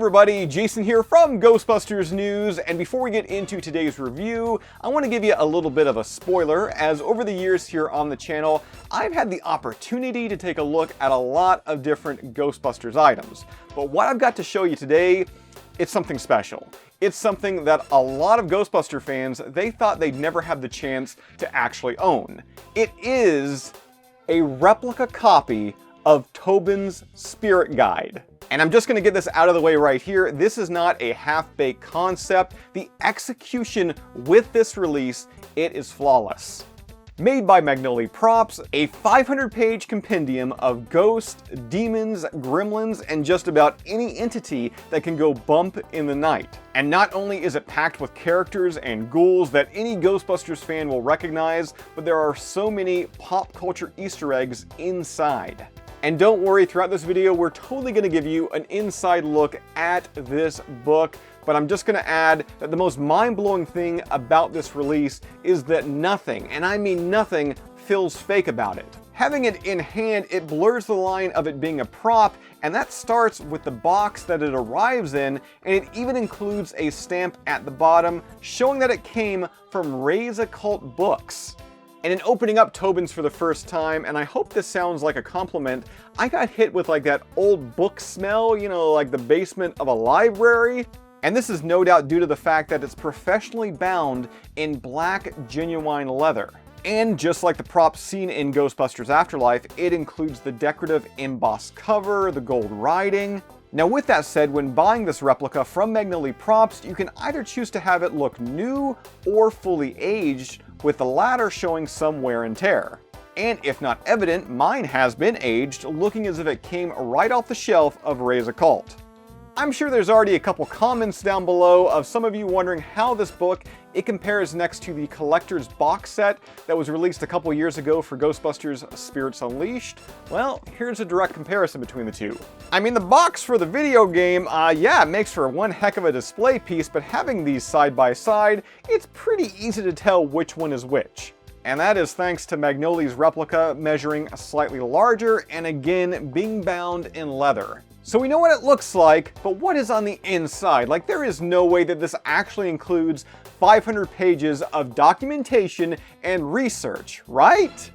everybody, Jason here from Ghostbusters News, and before we get into today's review, I want to give you a little bit of a spoiler, as over the years here on the channel, I've had the opportunity to take a look at a lot of different Ghostbusters items. But what I've got to show you today, it's something special. It's something that a lot of Ghostbuster fans, they thought they'd never have the chance to actually own. It is a replica copy of Tobin's Spirit Guide. And I'm just going to get this out of the way right here. This is not a half-baked concept. The execution with this release, it is flawless. Made by Magnolia Props, a 500-page compendium of ghosts, demons, gremlins, and just about any entity that can go bump in the night. And not only is it packed with characters and ghouls that any Ghostbusters fan will recognize, but there are so many pop culture Easter eggs inside. And don't worry, throughout this video, we're totally going to give you an inside look at this book. But I'm just going to add that the most mind-blowing thing about this release is that nothing, and I mean nothing, feels fake about it. Having it in hand, it blurs the line of it being a prop, and that starts with the box that it arrives in, and it even includes a stamp at the bottom showing that it came from Ray's Occult Books. And in opening up Tobin's for the first time, and I hope this sounds like a compliment, I got hit with like that old book smell, you know, like the basement of a library. And this is no doubt due to the fact that it's professionally bound in black genuine leather. And just like the props seen in Ghostbusters Afterlife, it includes the decorative embossed cover, the gold writing. Now with that said, when buying this replica from Magnolia Props, you can either choose to have it look new or fully aged, with the latter showing some wear and tear. And if not evident, mine has been aged, looking as if it came right off the shelf of Ray's Occult. I'm sure there's already a couple comments down below of some of you wondering how this book, it compares next to the collector's box set that was released a couple years ago for Ghostbusters Spirits Unleashed. Well, here's a direct comparison between the two. I mean, the box for the video game, yeah, it makes for one heck of a display piece, but having these side by side, it's pretty easy to tell which one is which. And that is thanks to Magnolia's replica measuring slightly larger and again being bound in leather. So we know what it looks like, but what is on the inside? Like, there is no way that this actually includes 500 pages of documentation and research, right?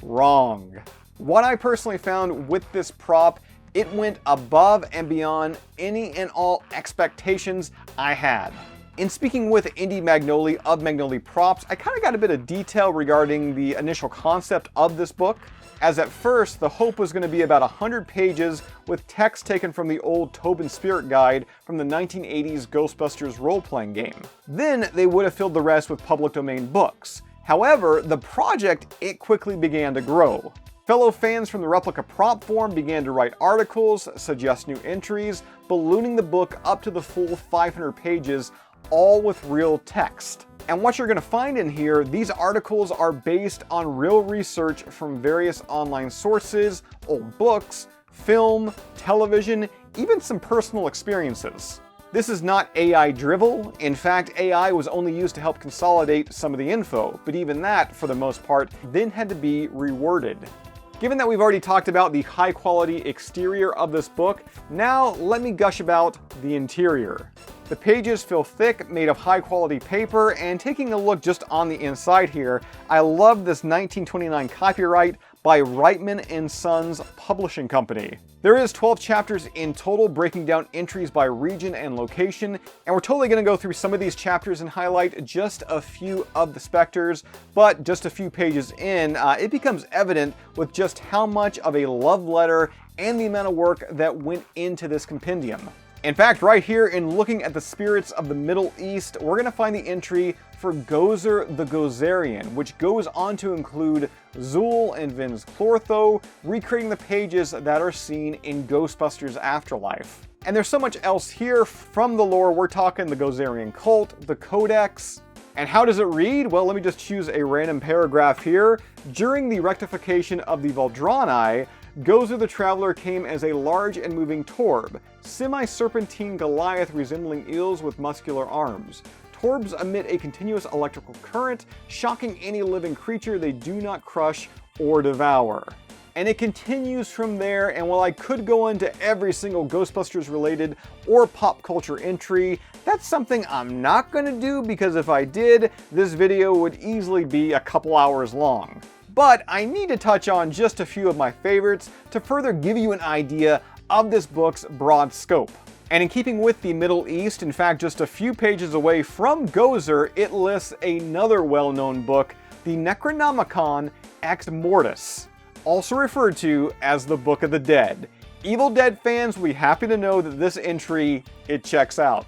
Wrong. What I personally found with this prop, it went above and beyond any and all expectations I had. In speaking with Indy Magnolia of Magnolia Props, I kind of got a bit of detail regarding the initial concept of this book, as at first the hope was going to be about 100 pages with text taken from the old Tobin Spirit Guide from the 1980s Ghostbusters role-playing game. Then they would have filled the rest with public domain books. However, the project, it quickly began to grow. Fellow fans from the replica prop form began to write articles, suggest new entries, ballooning the book up to the full 500 pages, all with real text. And what you're going to find in here, these articles are based on real research from various online sources, old books, film, television, even some personal experiences. This is not AI drivel. In fact, AI was only used to help consolidate some of the info, but even that, for the most part, then had to be reworded. Given that we've already talked about the high quality exterior of this book, now let me gush about the interior. The pages feel thick, made of high quality paper, and taking a look just on the inside here, I love this 1929 copyright by Reitman & Sons Publishing Company. There is 12 chapters in total, breaking down entries by region and location, and we're totally going to go through some of these chapters and highlight just a few of the specters, but just a few pages in, it becomes evident with just how much of a love letter and the amount of work that went into this compendium. In fact, right here in looking at the spirits of the Middle East, we're going to find the entry for Gozer the Gozerian, which goes on to include Zool and Vinz Clortho, recreating the pages that are seen in Ghostbusters Afterlife. And there's so much else here from the lore. We're talking the Gozerian cult, the Codex. And how does it read? Well, let me just choose a random paragraph here. During the rectification of the Valdrani, Gozer the Traveler came as a large and moving torb, semi-serpentine Goliath resembling eels with muscular arms. Torbs emit a continuous electrical current, shocking any living creature they do not crush or devour. And it continues from there, and while I could go into every single Ghostbusters related or pop culture entry, that's something I'm not going to do because if I did, this video would easily be a couple hours long. But I need to touch on just a few of my favorites to further give you an idea of this book's broad scope. And in keeping with the Middle East, in fact just a few pages away from Gozer, it lists another well-known book, the Necronomicon Ex Mortis, also referred to as the Book of the Dead. Evil Dead fans will be happy to know that this entry, it checks out.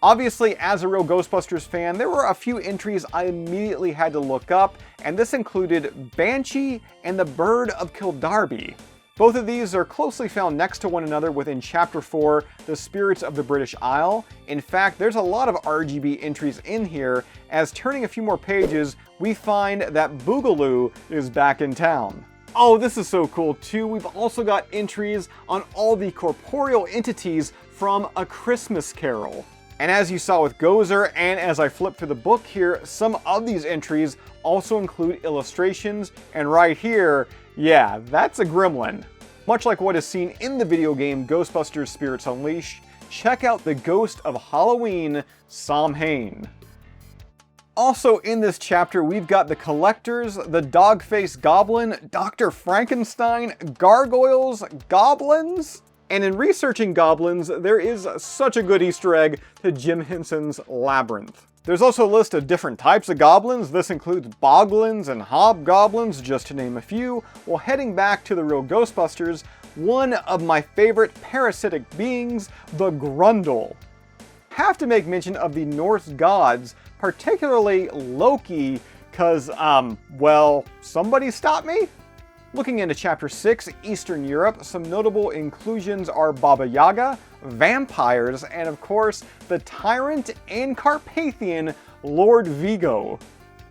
Obviously, as a real Ghostbusters fan, there were a few entries I immediately had to look up, and this included Banshee and the Bird of Kildarby. Both of these are closely found next to one another within Chapter 4, The Spirits of the British Isle. In fact, there's a lot of RGB entries in here, as turning a few more pages, we find that Boogaloo is back in town. Oh, this is so cool too. We've also got entries on all the corporeal entities from A Christmas Carol. And as you saw with Gozer, and as I flip through the book here, some of these entries also include illustrations, and right here, yeah, that's a gremlin. Much like what is seen in the video game Ghostbusters Spirits Unleashed, check out the Ghost of Halloween, Samhain. Also in this chapter, we've got the Collectors, the Dog-Faced Goblin, Dr. Frankenstein, Gargoyles, Goblins. And in researching goblins, there is such a good Easter egg to Jim Henson's Labyrinth. There's also a list of different types of goblins. This includes boglins and hobgoblins, just to name a few. While heading back to the real Ghostbusters, one of my favorite parasitic beings, the Grundle. Have to make mention of the Norse gods, particularly Loki, cause, well, somebody stop me? Looking into Chapter 6, Eastern Europe, some notable inclusions are Baba Yaga, vampires, and of course, the tyrant and Carpathian Lord Vigo.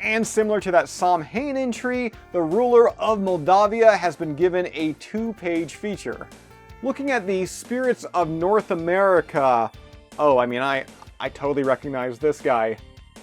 And similar to that Samhain entry, the ruler of Moldavia has been given a 2-page feature. Looking at the Spirits of North America, oh, I mean, I totally recognize this guy.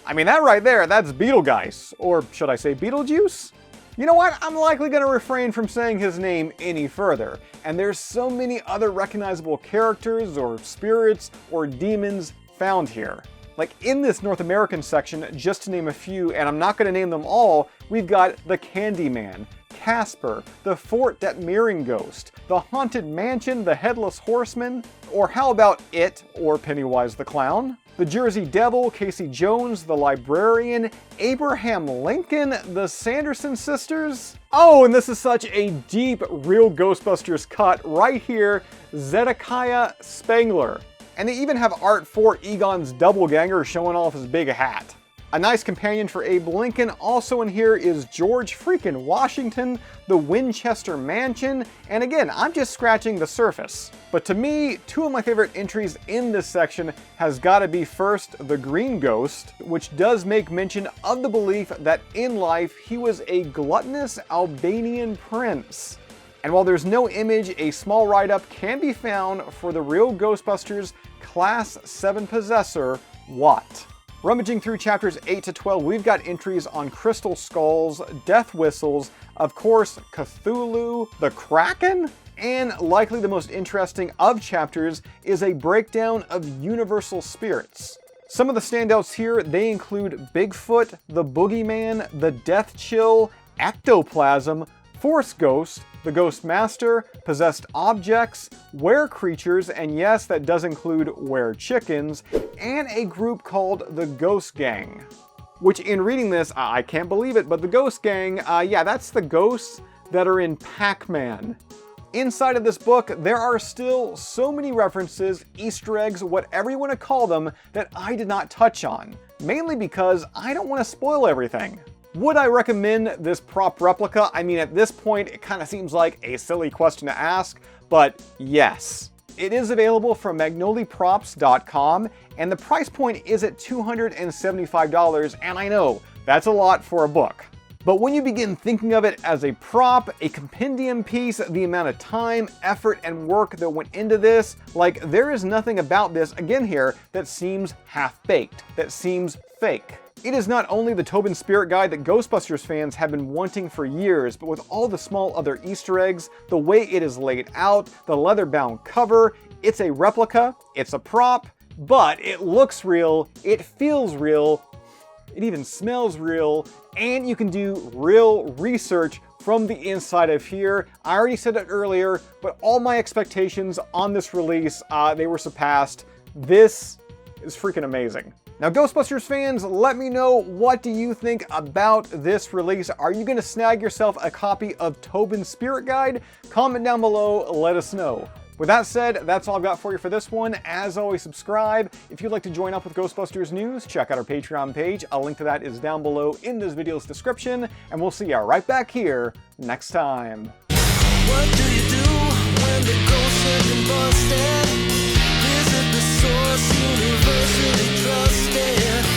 I mean, that right there, that's Beetlegeist, or should I say Beetlejuice? You know what, I'm likely going to refrain from saying his name any further, and there's so many other recognizable characters or spirits or demons found here. Like in this North American section, just to name a few, and I'm not going to name them all, we've got the Candyman, Casper, the Fort Detmering Ghost, the Haunted Mansion, the Headless Horseman, or how about It, or Pennywise the Clown? The Jersey Devil, Casey Jones, the Librarian, Abraham Lincoln, the Sanderson Sisters. Oh, and this is such a deep, real Ghostbusters cut right here, Zedekiah Spangler. And they even have art for Egon's doppelganger showing off his big hat. A nice companion for Abe Lincoln also in here is George freaking Washington, the Winchester Mansion, and again, I'm just scratching the surface. But to me, two of my favorite entries in this section has got to be first the Green Ghost, which does make mention of the belief that in life he was a gluttonous Albanian prince. And while there's no image, a small write-up can be found for the real Ghostbusters Class 7 possessor, Watt. Rummaging through chapters 8 to 12, we've got entries on crystal skulls, death whistles, of course, Cthulhu, the Kraken, and likely the most interesting of chapters is a breakdown of universal spirits. Some of the standouts here, they include Bigfoot, the Boogeyman, the Death Chill, Ectoplasm, Force Ghost, the Ghost Master, possessed objects, were-creatures, and yes, that does include were-chickens, and a group called the Ghost Gang. Which in reading this, I can't believe it, but the Ghost Gang, yeah, that's the ghosts that are in Pac-Man. Inside of this book, there are still so many references, Easter eggs, whatever you want to call them, that I did not touch on. Mainly because I don't want to spoil everything. Would I recommend this prop replica? I mean, at this point, it kind of seems like a silly question to ask, but yes. It is available from magnoliprops.com, and the price point is at $275, and I know, that's a lot for a book. But when you begin thinking of it as a prop, a compendium piece, the amount of time, effort, and work that went into this, like, there is nothing about this, again here, that seems half-baked, that seems fake. It is not only the Tobin Spirit Guide that Ghostbusters fans have been wanting for years, but with all the small other Easter eggs, the way it is laid out, the leather-bound cover, it's a replica, it's a prop, but it looks real, it feels real, it even smells real, and you can do real research from the inside of here. I already said it earlier, but all my expectations on this release, they were surpassed. This is freaking amazing. Now, Ghostbusters fans, let me know, what do you think about this release? Are you gonna snag yourself a copy of Tobin's Spirit Guide? Comment down below, let us know. With that said, that's all I've got for you for this one. As always, subscribe. If you'd like to join up with Ghostbusters news, check out our Patreon page. A link to that is down below in this video's description, and we'll see you right back here next time. What do you do when the ghosts have been busted? Visit the source, universally trusted.